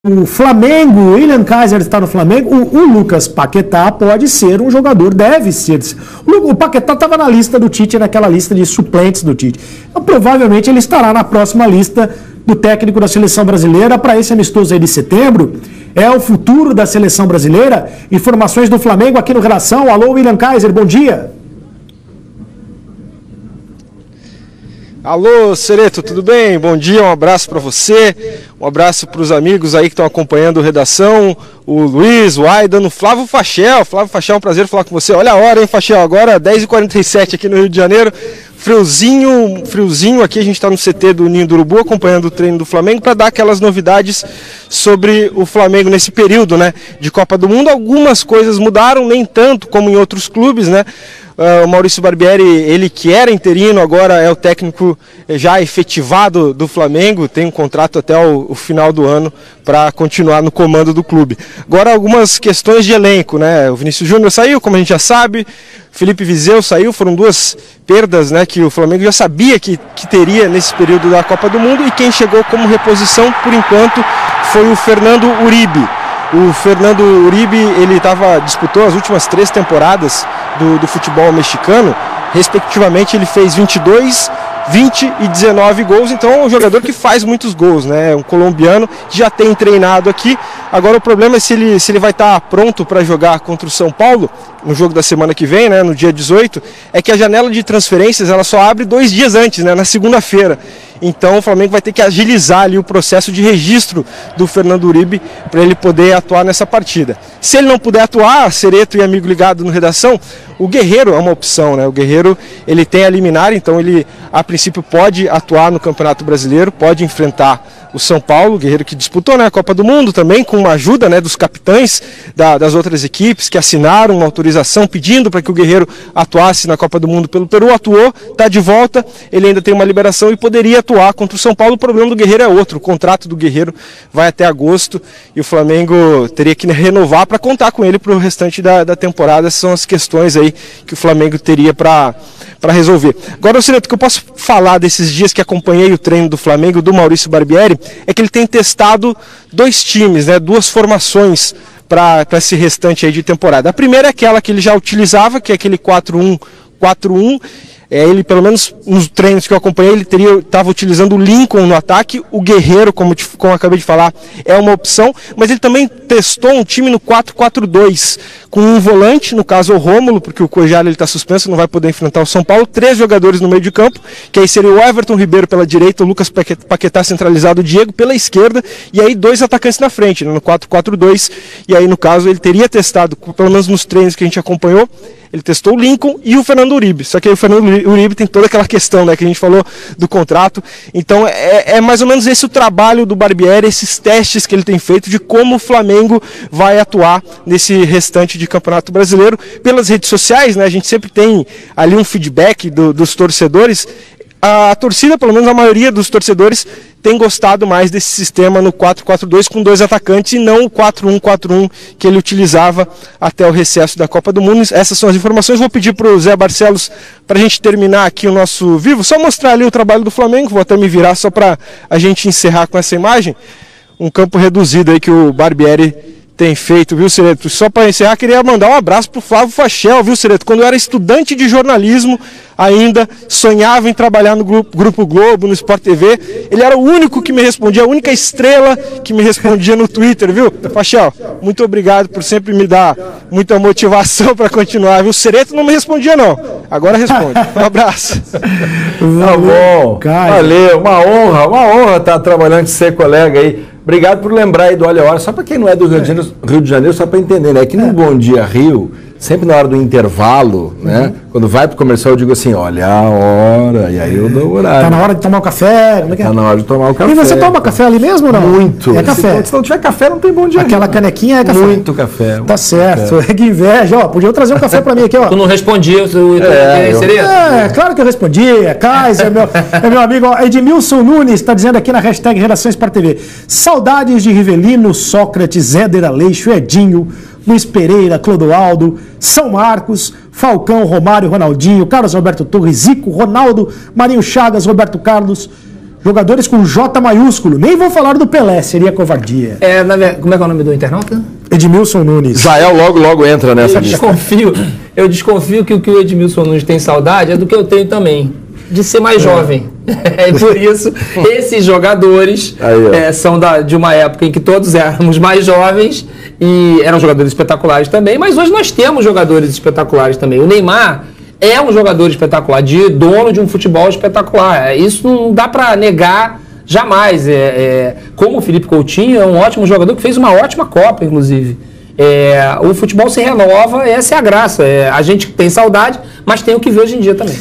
o Flamengo, o William Kaiser está no Flamengo, o Lucas Paquetá pode ser um jogador, deve ser. O Paquetá estava na lista do Tite, naquela lista de suplentes do Tite. Então, provavelmente ele estará na próxima lista do técnico da seleção brasileira para esse amistoso aí de setembro. É o futuro da seleção brasileira. Informações do Flamengo aqui no Redação. Alô, William Kaiser, bom dia. Alô, Cereto, tudo bem? Bom dia, um abraço para você, um abraço para os amigos aí que estão acompanhando a Redação, o Luiz, o Aidan, o Flávio Fachel. Flávio Fachel, é um prazer falar com você. Olha a hora, hein, Fachel? Agora 10h47 aqui no Rio de Janeiro. Friozinho aqui, a gente está no CT do Ninho do Urubu, acompanhando o treino do Flamengo, para dar aquelas novidades sobre o Flamengo nesse período, né, de Copa do Mundo. Algumas coisas mudaram, nem tanto como em outros clubes, né? O Maurício Barbieri, ele que era interino, agora é o técnico já efetivado do Flamengo, tem um contrato até o final do ano para continuar no comando do clube. Agora algumas questões de elenco, né? O Vinícius Júnior saiu, como a gente já sabe, Felipe Viseu saiu, foram duas perdas, né, que o Flamengo já sabia que teria nesse período da Copa do Mundo, e quem chegou como reposição, por enquanto, foi o Fernando Uribe. O Fernando Uribe, ele disputou as últimas 3 temporadas do futebol mexicano, respectivamente ele fez 22, 20 e 19 gols, então é um jogador que faz muitos gols, né? Um colombiano que já tem treinado aqui. Agora o problema é se ele vai estar pronto para jogar contra o São Paulo, no jogo da semana que vem, né, no dia 18, é que a janela de transferências ela só abre 2 dias antes, né, na segunda-feira. Então o Flamengo vai ter que agilizar ali o processo de registro do Fernando Uribe para ele poder atuar nessa partida. Se ele não puder atuar, Cereto e amigo ligado no Redação, o Guerreiro é uma opção, né? O Guerreiro, ele tem a liminar, então ele a princípio pode atuar no Campeonato Brasileiro, pode enfrentar o São Paulo, o Guerreiro que disputou, né, a Copa do Mundo também, com uma ajuda, né, dos capitães das outras equipes que assinaram uma autorização pedindo para que o Guerreiro atuasse na Copa do Mundo pelo Peru, atuou, está de volta, ele ainda tem uma liberação e poderia atuar contra o São Paulo. O problema do Guerreiro é outro, o contrato do Guerreiro vai até agosto e o Flamengo teria que renovar para contar com ele para o restante da temporada. Essas são as questões aí que o Flamengo teria para resolver. Agora, o que eu posso falar desses dias que acompanhei o treino do Flamengo, do Maurício Barbieri, é que ele tem testado 2 times, né, 2 formações para esse restante aí de temporada. A primeira é aquela que ele já utilizava, que é aquele 4-1-4-1. Ele, pelo menos nos treinos que eu acompanhei, ele estava utilizando o Lincoln no ataque, o Guerreiro, como eu acabei de falar, é uma opção, mas ele também testou um time no 4-4-2, com um volante, no caso o Rômulo, porque o Cuéllar está suspenso, não vai poder enfrentar o São Paulo, 3 jogadores no meio de campo, que aí seria o Everton Ribeiro pela direita, o Lucas Paquetá centralizado, o Diego pela esquerda, e aí 2 atacantes na frente, né, no 4-4-2, e aí no caso ele teria testado, pelo menos nos treinos que a gente acompanhou, ele testou o Lincoln e o Fernando Uribe. Só que aí o Fernando Uribe tem toda aquela questão, né, que a gente falou do contrato. Então é mais ou menos esse o trabalho do Barbieri, esses testes que ele tem feito de como o Flamengo vai atuar nesse restante de Campeonato Brasileiro. Pelas redes sociais, né, a gente sempre tem ali um feedback dos torcedores. A torcida, pelo menos a maioria dos torcedores, tem gostado mais desse sistema no 4-4-2 com 2 atacantes e não o 4-1-4-1 que ele utilizava até o recesso da Copa do Mundo. Essas são as informações. Vou pedir para o Zé Barcelos para a gente terminar aqui o nosso vivo, só mostrar ali o trabalho do Flamengo. Vou até me virar só para a gente encerrar com essa imagem. Um campo reduzido aí que o Barbieri tem feito, viu, Cereto? Só para encerrar, queria mandar um abraço pro Flávio Fachel, viu, Cereto? Quando eu era estudante de jornalismo, ainda sonhava em trabalhar no Grupo Globo, no Sport TV. Ele era o único que me respondia, a única estrela que me respondia no Twitter, viu? Fachel, muito obrigado por sempre me dar muita motivação para continuar, viu? O Cereto não me respondia, não. Agora responde. Um abraço. Tá bom. Valeu, uma honra estar trabalhando com você, colega aí. Obrigado por lembrar aí do Olha a Hora, só para quem não é do Rio de Janeiro, só para entender, né? Que no Bom Dia Rio, sempre na hora do intervalo, né? Quando vai pro comercial, eu digo assim, olha a hora, e aí eu dou o horário. Tá na hora de tomar o café? Como é que é? Tá na hora de tomar o café. E você toma café ali mesmo ou não? Muito. É café. Se não tiver café, não tem Bom Dia Rio. Aquela canequinha é café. Muito café. Tá certo. Café. Que inveja. Ó, podia trazer um café pra mim aqui, ó. Tu não respondia, seria? Claro que eu respondia. Kaiser, é meu amigo. Ó, Edmilson Nunes tá dizendo aqui na hashtag Redação Sport TV. Saudades de Rivelino, Sócrates, Éder Aleixo, Edinho, Luiz Pereira, Clodoaldo, São Marcos, Falcão, Romário, Ronaldinho, Carlos Alberto Torres, Zico, Ronaldo, Marinho Chagas, Roberto Carlos, Jogadores com J maiúsculo. Nem vou falar do Pelé, seria covardia. Como é que é o nome do internauta? Edmilson Nunes. Jael logo entra nessa lista. Eu desconfio que o que o Edmilson Nunes tem saudade é do que eu tenho também, de ser mais jovem. E por isso, esses jogadores são de uma época em que todos éramos mais jovens e eram jogadores espetaculares também, mas hoje nós temos jogadores espetaculares também. O Neymar é um jogador espetacular, dono de um futebol espetacular. Isso não dá para negar jamais. Como o Felipe Coutinho é um ótimo jogador que fez uma ótima Copa, inclusive. O futebol se renova, essa é a graça. A gente tem saudade, mas tem o que ver hoje em dia também.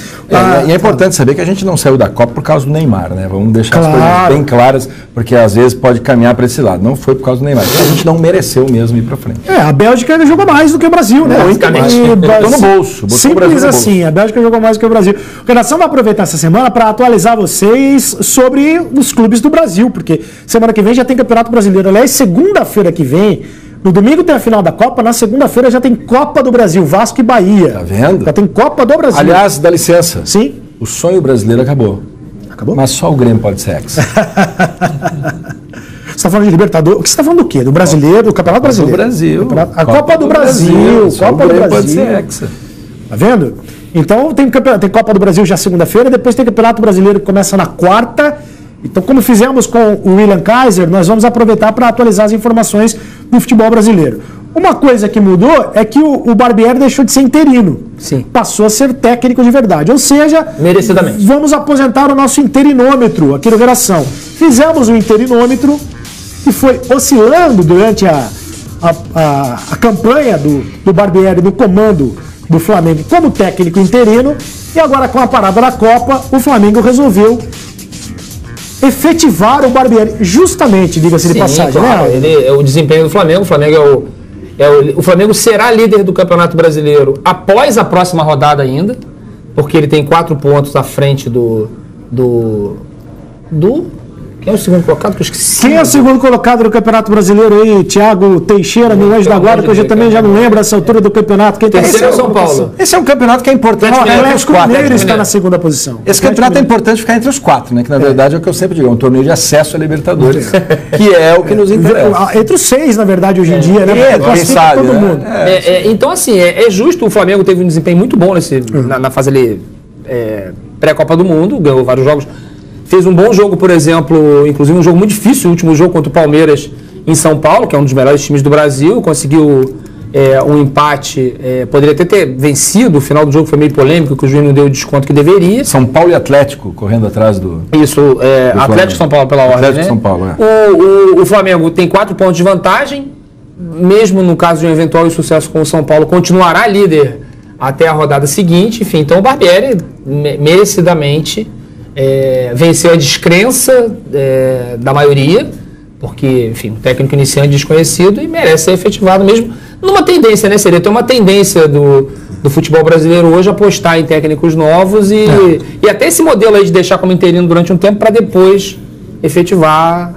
E é importante saber que a gente não saiu da Copa por causa do Neymar, né? Vamos deixar as coisas bem claras, porque às vezes pode caminhar para esse lado. Não foi por causa do Neymar. A gente não mereceu mesmo ir para frente. A Bélgica jogou mais do que o Brasil, né? Botou no bolso. Simples assim, a Bélgica jogou mais do que o Brasil. A Redação vai aproveitar essa semana para atualizar vocês sobre os clubes do Brasil, porque semana que vem já tem Campeonato Brasileiro. Aliás, segunda-feira que vem, no domingo tem a final da Copa, na segunda-feira já tem Copa do Brasil, Vasco e Bahia. Tá vendo? Já tem Copa do Brasil. Aliás, dá licença. Sim. O sonho brasileiro acabou. Acabou? Mas só o Grêmio pode ser ex. Você está falando de Libertadores? O que você está falando do quê? Do brasileiro, do Campeonato Brasileiro? Do Brasil. A Copa do Brasil. Copa do Brasil. Pode ser ex. Tá vendo? Então tem Copa do Brasil já segunda-feira, depois tem Campeonato Brasileiro que começa na quarta. Então, como fizemos com o William Kaiser, nós vamos aproveitar para atualizar as informações do futebol brasileiro. Uma coisa que mudou é que o Barbieri deixou de ser interino. Sim. Passou a ser técnico de verdade. Ou seja, merecidamente, vamos aposentar o nosso interinômetro aqui no Geração. Fizemos um interinômetro que foi oscilando durante a campanha do Barbieri no comando do Flamengo como técnico interino. E agora, com a parada da Copa, o Flamengo resolveu efetivar o Barbieri, justamente, diga-se de passagem, claro, né? O desempenho do Flamengo, o Flamengo será líder do Campeonato Brasileiro após a próxima rodada ainda, porque ele tem 4 pontos à frente do quem é o segundo colocado? Que eu esqueci. Quem é o segundo colocado no Campeonato Brasileiro aí? Thiago Teixeira, meu anjo da guarda, que hoje também já não lembro essa altura do campeonato. Quem terceiro é o São Paulo. Esse é um campeonato que é importante ficar entre os 4. Mineiro está na segunda posição. Esse campeonato é importante ficar entre os 4, né? Que na verdade é o que eu sempre digo, é um torneio de acesso a Libertadores, que é o que nos interessa. Entre os 6, na verdade, hoje em dia, né? Quem sabe, todo mundo. Então, assim, é justo. O Flamengo teve um desempenho muito bom na fase ali, pré-Copa do Mundo, ganhou vários jogos. Fez um bom jogo, por exemplo, inclusive um jogo muito difícil, o último jogo contra o Palmeiras em São Paulo, que é um dos melhores times do Brasil, conseguiu um empate, poderia ter vencido, o final do jogo foi meio polêmico, que o juiz não deu o desconto que deveria. São Paulo e Atlético correndo atrás do... Isso, do Atlético e São Paulo pela ordem, Atlético né? São Paulo, o Flamengo tem 4 pontos de vantagem, mesmo no caso de um eventual insucesso com o São Paulo, continuará líder até a rodada seguinte, enfim, então o Barbieri merecidamente venceu a descrença da maioria, porque, enfim, um técnico iniciante desconhecido e merece ser efetivado mesmo numa tendência, né? Seria ter uma tendência do futebol brasileiro hoje apostar em técnicos novos e até esse modelo aí de deixar como interino durante um tempo para depois efetivar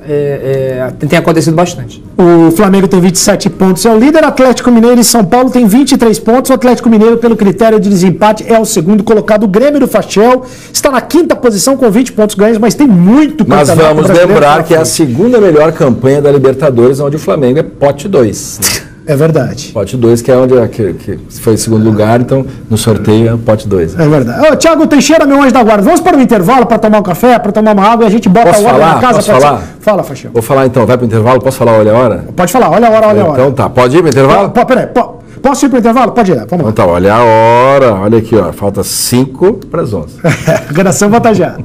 tem acontecido bastante. O Flamengo tem 27 pontos, é o líder. Atlético Mineiro e São Paulo tem 23 pontos. O Atlético Mineiro, pelo critério de desempate, é o segundo colocado. O Grêmio do Fachel está na 5ª posição com 20 pontos ganhos, mas tem muito campeonato. Mas vamos lembrar que é a segunda melhor campanha da Libertadores, onde o Flamengo é pote 2. É verdade. Pote 2, que é onde que foi em segundo lugar, então no sorteio é o pote 2. É verdade. Thiago Teixeira, meu anjo da guarda, vamos para o intervalo para tomar um café, para tomar uma água e a gente bota Posso a hora falar? na casa. Posso falar? Fala, Fachel. Vou falar então, vai para o intervalo? Posso falar olha a hora? Pode falar, olha a hora, olha a hora. Então tá, pode ir para o intervalo? Peraí, posso ir para o intervalo? Pode ir, vamos lá. Então tá, olha a hora, olha aqui, ó, falta 5 para as 11. Redação volta já.